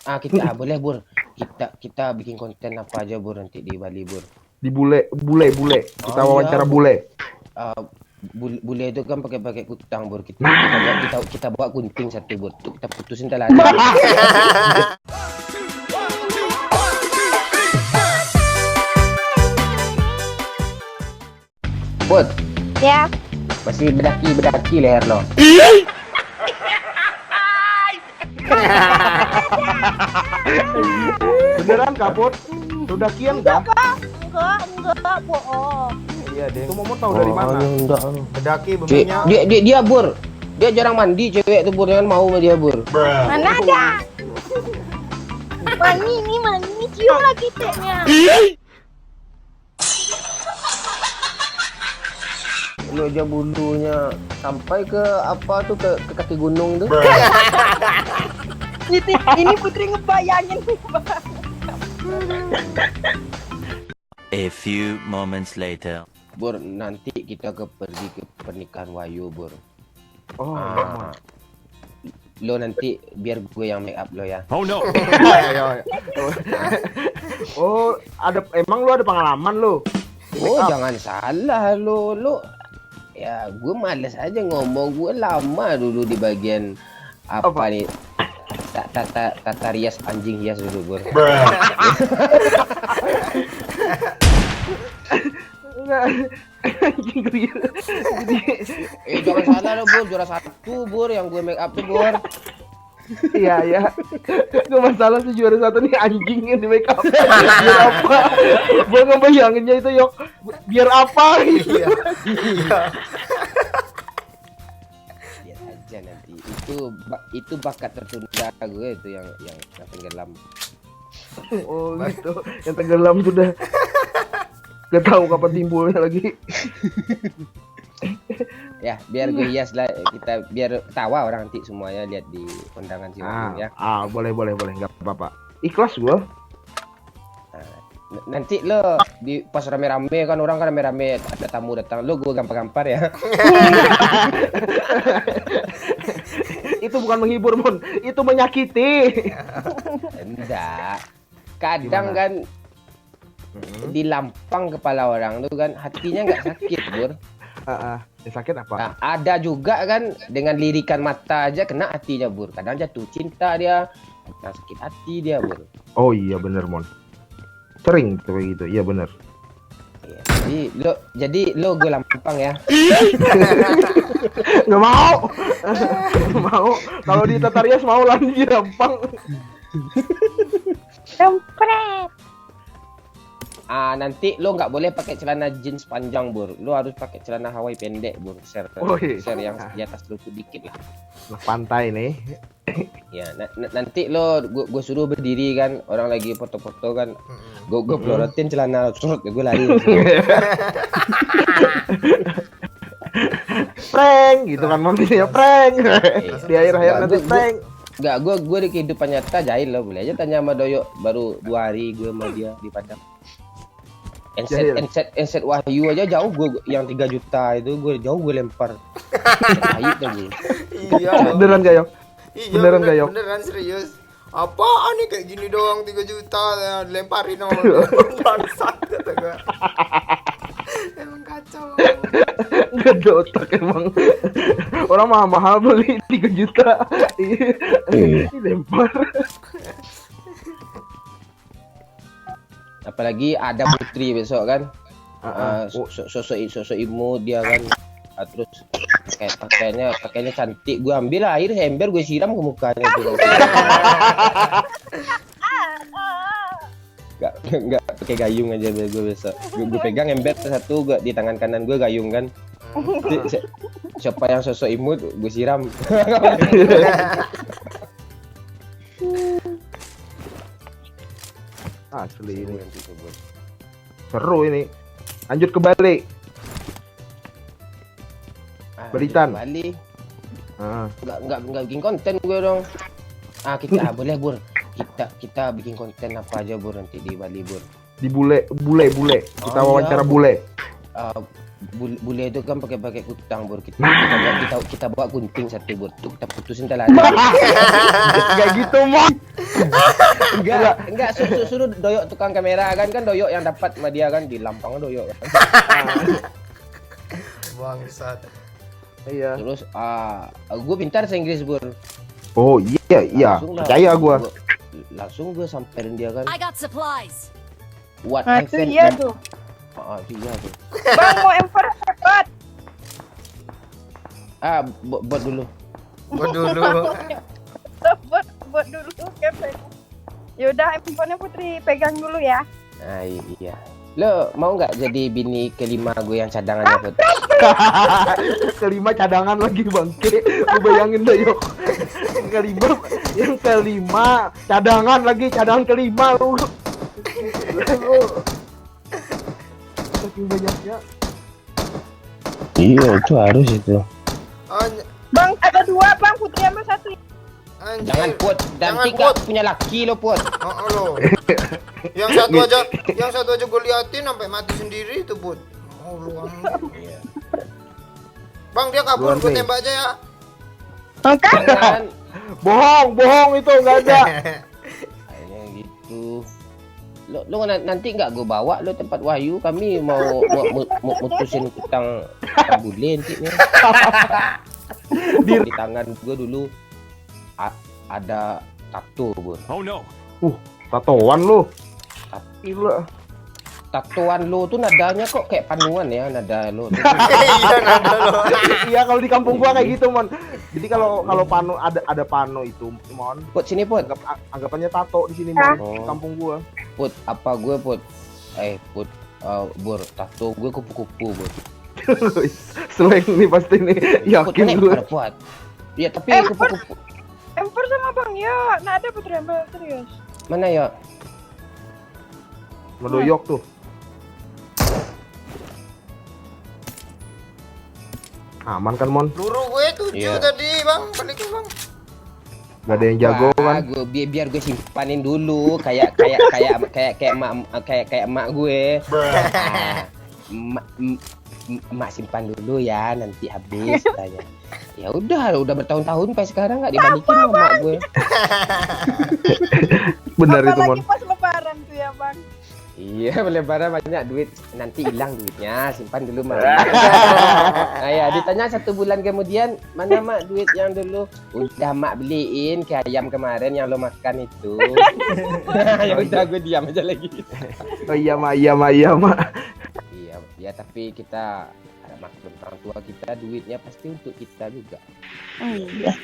Kita boleh Bur. Kita bikin konten apa aja Bur nanti di Bali Bur. Di bule. Kita Oh iya, wawancara bule. Bule itu kan pakai kutang Bur. Kita Nah. kita bawa gunting satu Bur. Tuh kita putusin talali. Bud, Ya, masih bedaki leher lo. Beneran kaput? Udah kian dah? enggak, bohong. Iya deh. Itu Momot tahu dari mana? Enggak. Bedaki bumbunya. Dia Bur. Dia jarang mandi cewek tuh Bur, jangan mau sama dia Bur. Mana ada? Mani, cium lagi tehnya. Lo aja bulunya sampai ke apa tuh ke kaki gunung tuh. Ini Putri ngebayangin. A few moments later. Bur, nanti kita pergi ke pernikahan Wayu Bur. Oh, Lo nanti biar gue yang make up lo ya. Oh no. Oh, emang lu ada pengalaman lu? Oh jangan salah lo. Ya gue males aja ngomong, gue lama dulu di bagian apa nih tata rias anjing hias dulu Bur. Enggak. Jangan salah lo Bur, juara 1 Bur yang gue make up tuh Bur. Iya. Gak masalah sih juara 1 nih anjing yang di make up. Biar apa? Gua ngebayanginnya itu yok. Biar apa? Iya. Lihat aja nanti. Itu bakat tertunda gue itu yang tenggelam. Oh gitu. Yang tenggelam sudah. Gak tahu kapan timbulnya lagi. Ya, biar gue hias lah kita biar tawa orang nanti semuanya lihat di kondangan si Wayu ya. Boleh enggak apa-apa. Ikhlas gua. Nanti lo di pas rame-rame kan orang kan rame-rame ada tamu datang lo gue gampar-gampar ya. Itu bukan menghibur, Mon. Itu menyakiti. Enggak. Kadang Gimana? kan di lampang kepala orang tuh kan hatinya nggak sakit, Bur. Sakit apa? Nah, ada juga kan dengan lirikan mata aja kena hatinya, Bur. Kadang jatuh cinta dia, kadang sakit hati dia, Bur. Oh iya bener, Mon. Sering tuh kayak gitu. Iya bener. Iya. Jadi lo gue lampang ya. Nggak mau. Nggak mau. Kalau di Tatarias mau lah di Lampang. Dompret. Nanti lo nggak boleh pakai celana jeans panjang, Bur. Lo harus pakai celana Hawaii pendek, Bur. Share yang di atas lutut dikit lah. Pantai nih. Ya, nanti lo gue suruh berdiri kan, orang lagi foto-foto kan. Gue pelorotin celana surut, gue lari. Prank gitu kan, Mon, ya prank. Di akhir-akhir nanti prank. Enggak, gue di kehidupan nyata jahil lo. Boleh aja tanya sama Doyo, baru 2 hari gue sama dia di Padang. Enset Wahyu aja jauh, gue yang 3 juta itu gue lempar. Baik lagi. Iya. Beneran gak, Yok? Iya, Beneran gak, Yok? beneran serius. Apaan nih kayak gini doang 3 juta dilemparin sama bangsat kata gua. Emang kacau. Gak ada otak emang. Orang mahal-mahal beli 3 juta. Dilempar. Apalagi ada Putri besok kan. Sosok imut dia kan. Terus kayak pakaiannya cantik, gue ambil air ember gue siram ke mukanya tuh. Enggak pakai gayung aja gue besok. Gue pegang ember satu, gue di tangan kanan gue gayung kan. Siapa yang sosok imut gue siram. Asli ini. Seru ini. Lanjut ke Bali. Balitan. Bali. Ah. Enggak bikin konten gue dong. Kita boleh Bur. Kita bikin konten apa aja Bur nanti di Bali Bur. Di bule. Kita Oh, wawancara iya. bule. bule itu kan pakai kutang bur kita bawa gunting satu bur tuh kita putusin telada. Enggak gitu, Mon. enggak suruh doyok tukang kamera kan doyok yang dapat sama dia kan di lampang doyok kan. Bangsat. Iya. Terus gue pintar bahasa Inggris bur. Oh iya, percaya gua. Langsung gue samperin dia kan. I got supplies. What Nah, I itu said, iya man. tuh. Iya tuh. Bang mau emper cepat. Buat dulu. Gua dulu. Buat dulu kepek. Yaudah, handphonenya Putri pegang dulu ya. Nah, iya. Lo mau nggak jadi bini kelima gue yang cadangannya Put? Kelima cadangan lagi bangke. Lu bayangin deh yuk. Yang kelima cadangan lagi, cadangan kelima lu. Saking banyaknya. Iya, itu harus itu. Bang, ada dua, Bang. Putri ambil satu. Anjir. Jangan Put, nanti Jangan, nggak Put. punya laki lo Put. Lo. Yang satu aja gue liatin sampai mati sendiri itu, Bud. Oh, lu Bang, dia kabur, gue tembak aja ya. Kan? Jangan. Bohong itu enggak ada. Kayaknya gitu. Lo nanti nggak gue bawa lo tempat Wahyu, kami mau mutusin tentang bule nanti nih. Di tangan gue dulu ada tato bur. Oh no. Tatoan lu. Gila. Tatoan lo tuh nadanya kok kayak panuan ya nada lo. Iya, nada lo. Iya kalau di kampung gua kayak gitu, Mon. Jadi kalau pano ada pano itu, Mon. Put sini Put. Anggapannya tato di sini, Mon. Oh. Di kampung gua. Put apa gue Put? Put bur tato gue kupu-kupu bur. Slang nih pasti nih. Put Yakin nih gue. pada Put. Ya tapi kupu-kupu Emper sama Bang ya. Nah, ada Putri ambil serius. mana ya? Medoyok tuh. Aman kan, Mon? Luru gue 7 Iya. tadi, Bang. Balikin, Bang. Gak ada yang jago Wah, kan? biar gue simpanin dulu kayak emak gue. Emak simpan dulu ya nanti habis tanya. Ya udah bertahun-tahun sampai sekarang nggak dibalikin sama emak gue. Benar itu, Mon. Apalagi pas lebaran tuh ya, Bang. Iya, lebaran banyak duit, nanti hilang duitnya, simpan dulu mak. Nah, ya, ditanya 1 bulan kemudian, mana mak duit yang dulu udah mak beliin ke ayam kemarin yang lo makan itu. Ya udah gue diam aja lagi. Oh iya, Mak. Iya, ya tapi kita ada maklum orang tua kita duitnya pasti untuk kita juga. Iya.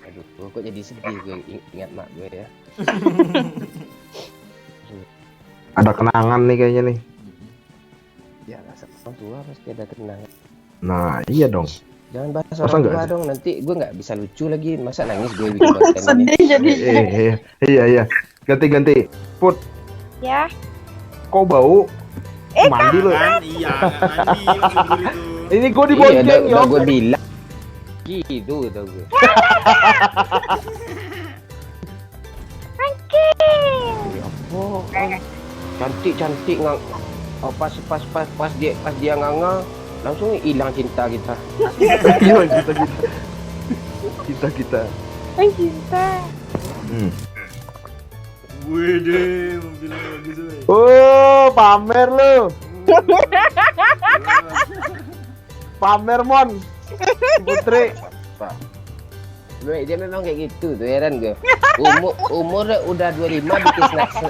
Aduh, kok jadi sedih gue ingat mak gue ya. Ada kenangan nih kayaknya nih. Ya rasa orang tua pasti ada kenangan. Nah, iya dong. Jangan bahas Masa orang nggak tua ada? dong, nanti gue nggak bisa lucu lagi. Masa nangis gue bikin konten ini. Sedih jadi. Iya. Ganti. Put, Ya. kok bau? Mandi lu. Kan iya, mandi subur itu. Ini gue Iya, dibonceng, udah yo. gue bilang. Gitu tau gue. Ya ampun, cantik ngang. Oh, pas dia nganga langsung hilang cinta kita. Iya, kita. Ay, cinta. Wede, mobil bagus woy. Oh, pamer lu. Pamer, Mon. Putri. Dia memang kayak gitu tuh, heran gue. Umur udah 25 bikin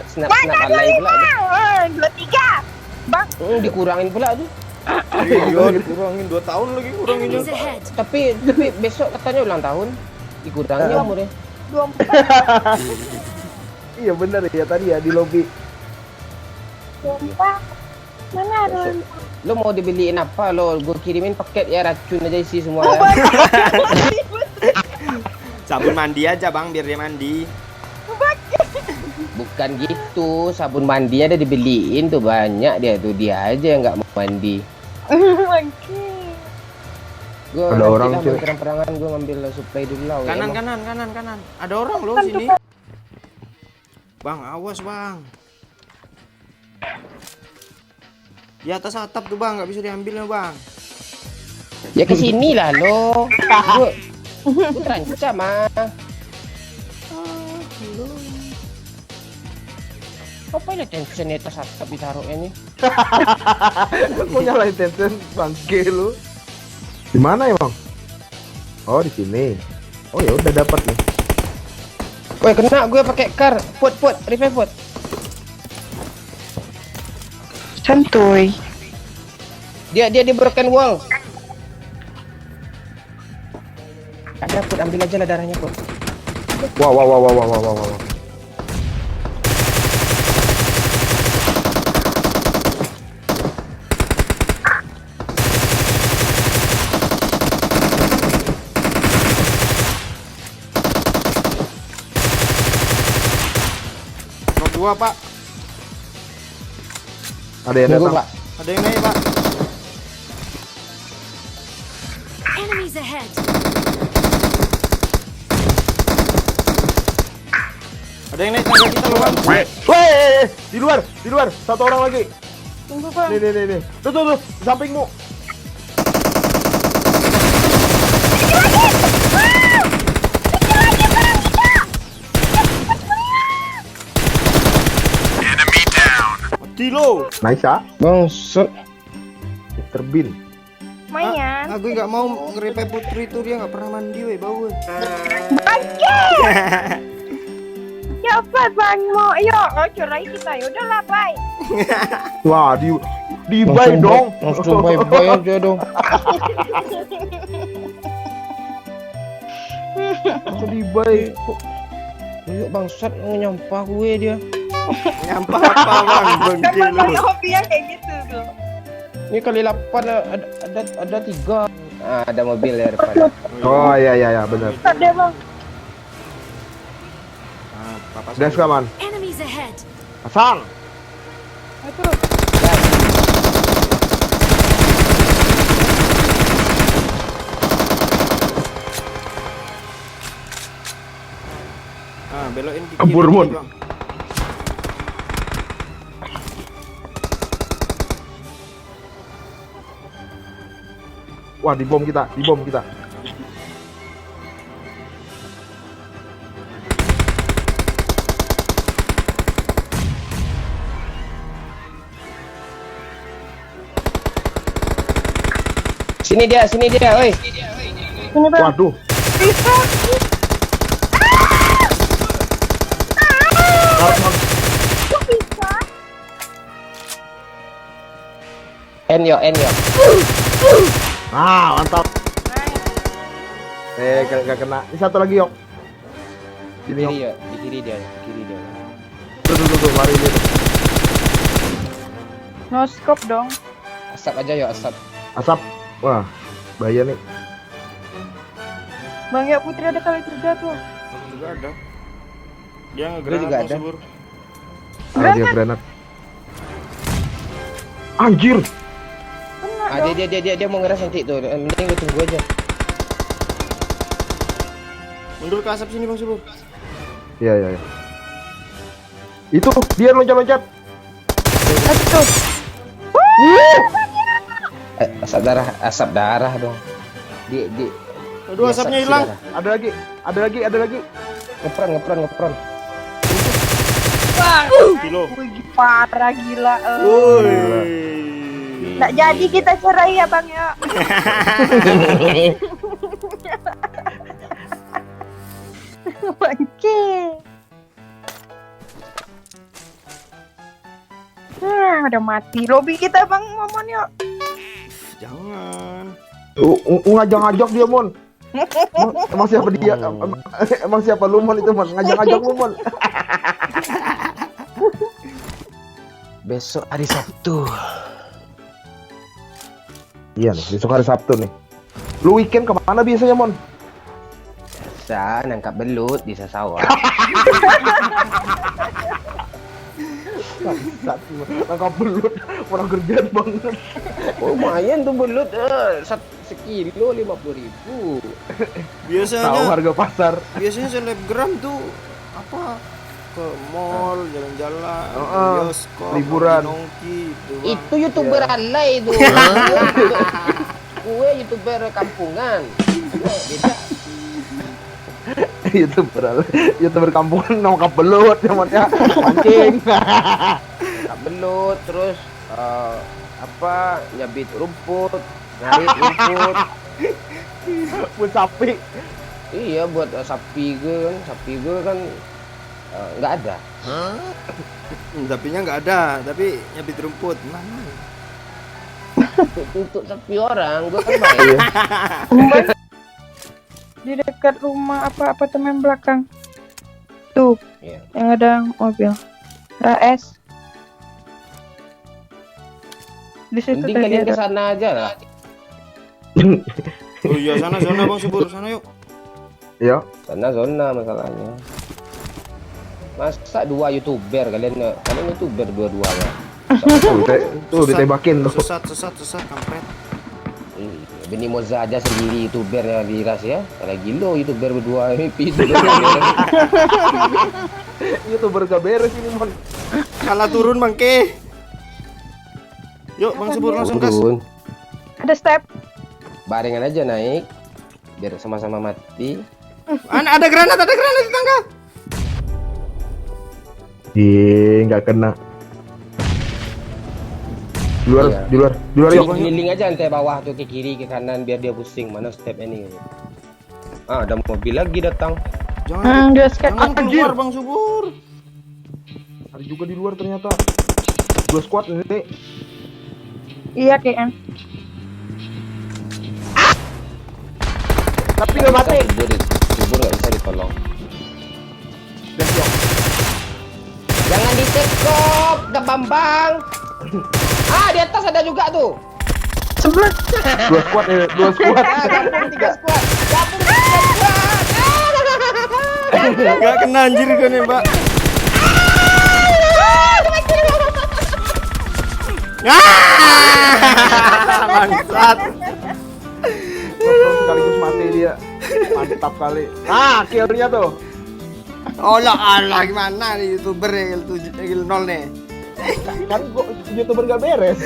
snap alay pula tuh. 23. Bang, Dikurangin pula tuh. Iya, dikurangin 2 tahun lagi kuranginnya. Enemies ahead. Tapi besok katanya ulang tahun. Dikurangin umurnya. 24. Iya bener ya tadi ya di lobi. 24. Mana ada? Lo mau dibeliin apa lo? Gue kirimin paket ya racun aja isi semua ya. Sabun mandi aja bang, biar dia mandi. Bukan gitu, sabun mandi ada dibeliin tuh banyak dia aja yang nggak mau mandi. Gue Ada orang, cuy. perang-perangan gue ngambil supply dulu lah. Kanan. Ada orang loh sini. Bang, awas bang. Di atas atap tuh bang, nggak bisa diambil ya bang. Ya ke sini lah lo. Gue terancam ah. Apa ini tension atas atap ditaruh ini? Kok nyalain tension bangke lu? Di mana emang? Oh di sini. Oh ya udah dapat nih. Woi kena gue pakai kar. Put revive put. Santuy. Dia di broken wall. Ada put ambil aja lah darahnya put. Wow. Knock 2 pak. Ada yang Tunggu datang. pak. Ada yang naik pak. Enemies ahead. Ada yang naik tangga kita loh bang. Weh, di luar, satu orang lagi. Tunggu bang. Nih. Tuh, sampingmu. Mati lo. Nice ah, Bangsat. Mr. Bean. Lumayan. Aku nggak mau nge-revive Putri itu, dia nggak pernah mandi weh, bau weh. Ya apa bang mau? Yuk, cerai kita. Yaudahlah, bye. Wah, di buy dong. Langsung bye aja dong. Langsung di buy. Yuk bangsat nyampah gue dia. Nyampah apa bang, bengke Kan lo. bang hobi yang kayak gitu tuh. Ini kali 8 ada 3. Ah, ada mobil ya depan. Oh iya benar. Ada bang. Ah, papa Gas kaman. Enemies ahead. Pasang. Itu. Belokin ke Kabur, kiri, Mon. bang. Wah, di bom kita. Sini dia, oi. Ini bang. Waduh. Bisa. Kok bisa? Enyo. Ah, mantap. Nice. Gak kena. Ini satu lagi, Yok. Di Sini, Yok. kiri ya, di kiri dia. Tuh, lari dia. No scope dong. Asap aja yuk, asap. Asap. Wah, bahaya nih. Bang ya Putri ada kali 3 tuh. Aku juga ada. Dia Lu nge-granat juga Bang ada. Subur. Ah, dia granat. Anjir. Kena Ah, dong. dia mau ngeras nanti tuh. Mending lu tunggu aja. Mundur ke asap sini Bang Subur. Iya. Itu dia loncat-loncat. Aduh. Asap darah dong. Di Aduh, di asapnya asap hilang. darah. Ada lagi. Ngepron. Bang. Kilo. Wih, parah gila. Woi. Nggak jadi kita cerai ya bang ya. Bangke. Udah mati lobby kita bang Momon yuk. Jangan. Ngajak-ngajak dia, Mon. Emang siapa dia? Emang siapa lu, Mon, itu, Mon? Ngajak-ngajak lu, Mon. Besok hari Sabtu. Iya nih, besok hari Sabtu nih. Lu weekend kemana biasanya, Mon? Saya nangkap belut di sawah. Nangkap belut, orang kerjaan banget. Oh, lumayan tuh belut. Sekilo 50.000. Tahu Biasanya harga pasar. selebgram tuh apa ke mall, jalan-jalan, bioskop, liburan. nongki, gitu, Bang. Itu youtuber alay itu. Gue youtuber kampungan. Beda. YouTuber kampungan nongkap belut namanya pancing. Tak belut terus apa nyabit rumput, ngarit rumput. Buat sapi. Iya buat sapi gue kan nggak ada. Sapinya nggak ada, tapi nyabit rumput. Mana? Untuk sapi orang gue kan bayar. Di dekat rumah apartemen belakang. Tuh, Iya. yang ada mobil. Raes. Di situ Mending tadi kalian ke ada. sana aja lah. Oh iya, sana Bang Subur, sana yuk. Ya. Sana zona masalahnya. Masa dua youtuber kalian youtuber dua-duanya. Tuh ditebakin tuh. Sesat kampret. Beni Moza aja sendiri youtuber yang diras ya. Kalau gilo youtuber berdua ini YouTuber gak beres ini, Mon. Kalah turun Bangke. Yuk Bang Subur langsung gas. turun. Ada step. Barengan aja naik biar sama-sama mati. Ada granat di tangga. Nggak kena. Di luar, Iya. di luar yuk. Keliling aja nanti bawah tuh ke kiri ke kanan biar dia pusing mana step ini. Ah, ada mobil lagi datang. Jangan Dia skate. keluar Bang Subur. Ada juga di luar ternyata. 2 squad ini. Iya KM. Tapi nggak mati. Subur nggak bisa ditolong. Dan yuk. Jangan ditekop, ke Bambang. Ah, di atas ada juga tuh. Sebelah. 2 squad ya, 2 squad. Gabung 3 squad. Gabung 3 squad. Gak kena anjir kan ya, Mbak. Bangsat. Sekaligus mati dia. Mantap kali. Ah, killnya tuh. Allah gimana nih YouTuber yang kill 0 nih. Kan gua YouTuber gak beres.